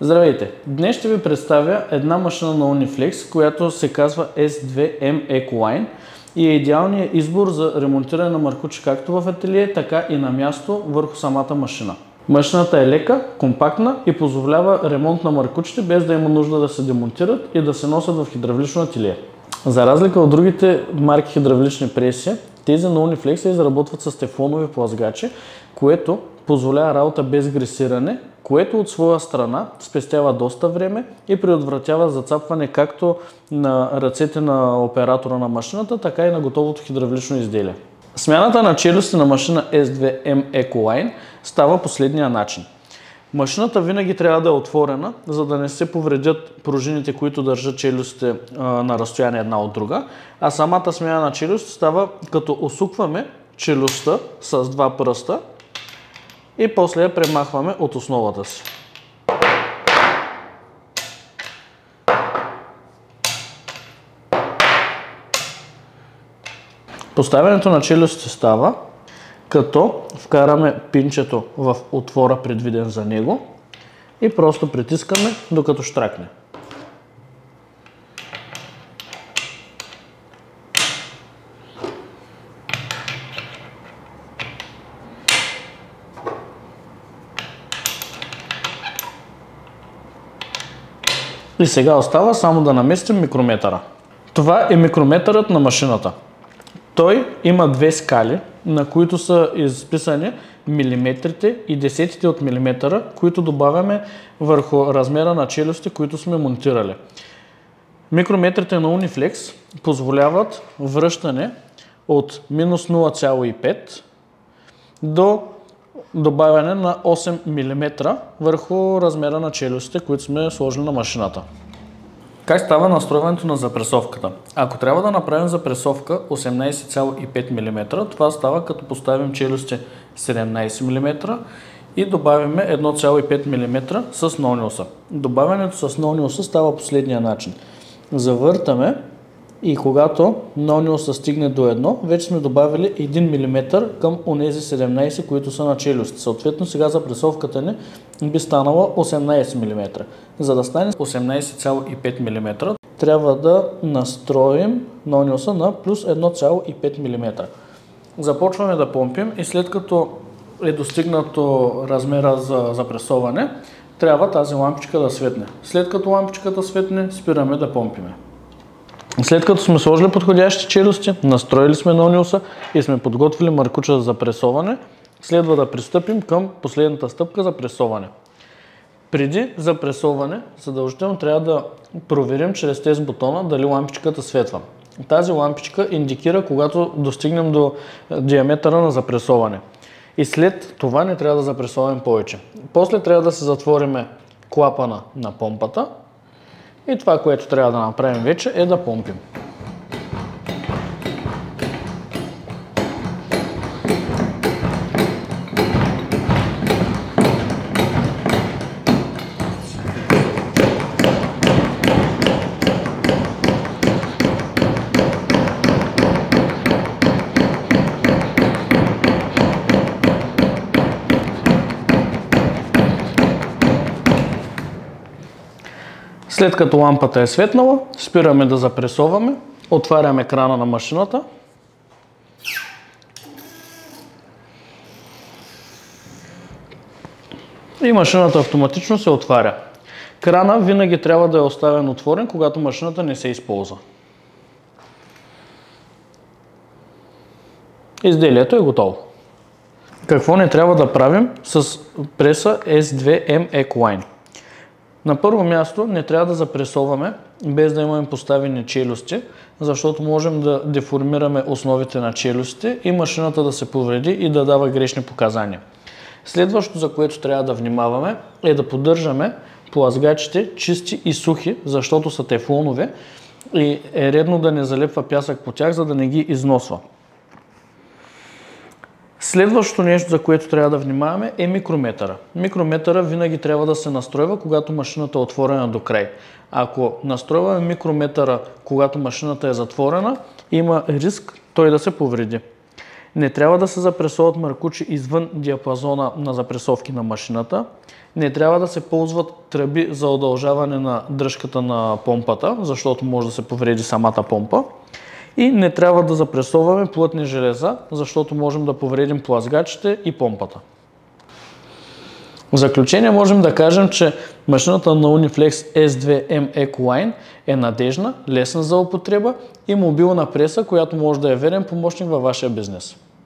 Здравейте! Днес ще ви представя една машина на Uniflex, която се казва S2M EcoLine и е идеалният избор за ремонтиране на маркучи както в ателие, така и на място върху самата машина. Машината е лека, компактна и позволява ремонт на маркучите без да има нужда да се демонтират и да се носят в хидравлично ателие. За разлика от другите марки хидравлични преси, тези на Uniflex се изработват с тефлонови плъзгачи, което позволява работа без гресиране, което от своя страна спестява доста време и предотвратява зацапване както на ръцете на оператора на машината, така и на готовото хидравлично изделие. Смяната на челюсти на машина S2M EcoLine става последния начин. Машината винаги трябва да е отворена, за да не се повредят пружините, които държат челюстите на разстояние една от друга, а самата смяна на челюст става като усукваме челюстта с два пръста и после я премахваме от основата си. Поставянето на челюстите става като вкараме пинчето в отвора, предвиден за него, и просто притискаме докато щракне. И сега остава само да наместим микрометъра. Това е микрометърът на машината. Той има две скали, на които са изписани милиметрите и десетите от милиметъра, които добавяме върху размера на челюсти, които сме монтирали. Микрометрите на Uniflex позволяват връщане от минус 0,5 до добавяне на 8 мм върху размера на челюстите, които сме сложили на машината. Как става настройването на запресовката? Ако трябва да направим запресовка 18,5 мм, това става като поставим челюсти 17 мм и добавим 1,5 мм с нониуса. Добавянето с нониуса става последния начин. Завъртаме и когато нониуса стигне до 1, вече сме добавили 1 мм към онези 17, които са на челюсти. Съответно сега запресовката ни би станала 18 мм. За да стане 18,5 мм, трябва да настроим нониуса на плюс 1,5 мм. Започваме да помпим и след като е достигнато размера за запресоване, трябва тази лампичка да светне. След като лампичката светне, спираме да помпиме. След като сме сложили подходящи челюсти, настроили сме нониуса и сме подготвили маркуча за пресоване, следва да пристъпим към последната стъпка за пресоване. Преди запресоване, задължително трябва да проверим чрез тест бутона дали лампичката светва. Тази лампичка индикира когато достигнем до диаметъра на запресоване. И след това не трябва да запресоваме повече. После трябва да се затворим клапана на помпата и това, което трябва да направим вече, е да помпим. След като лампата е светнала, спираме да запресоваме, отваряме крана на машината и машината автоматично се отваря. Крана винаги трябва да е оставен отворен, когато машината не се използва. Изделието е готово. Какво не трябва да правим с преса S2M EcoLine? На първо място не трябва да запресоваме без да имаме поставени челюсти, защото можем да деформираме основите на челюстите и машината да се повреди и да дава грешни показания. Следващото, за което трябва да внимаваме, е да поддържаме плъзгачите чисти и сухи, защото са тефлонови и е редно да не залепва пясък по тях, за да не ги износва. Следващото нещо, за което трябва да внимаваме, е микрометъра. Микрометъра винаги трябва да се настройва, когато машината е отворена до край. Ако настройваме микрометъра, когато машината е затворена, има риск той да се повреди. Не трябва да се запресоват маркучи извън диапазона на запресовки на машината. Не трябва да се ползват тръби за удължаване на дръжката на помпата, защото може да се повреди самата помпа. И не трябва да запресоваме плътни железа, защото можем да повредим плазгачите и помпата. В заключение можем да кажем, че машината на Uniflex S2M EcoLine е надежна, лесна за употреба и мобилна преса, която може да е верен помощник във вашия бизнес.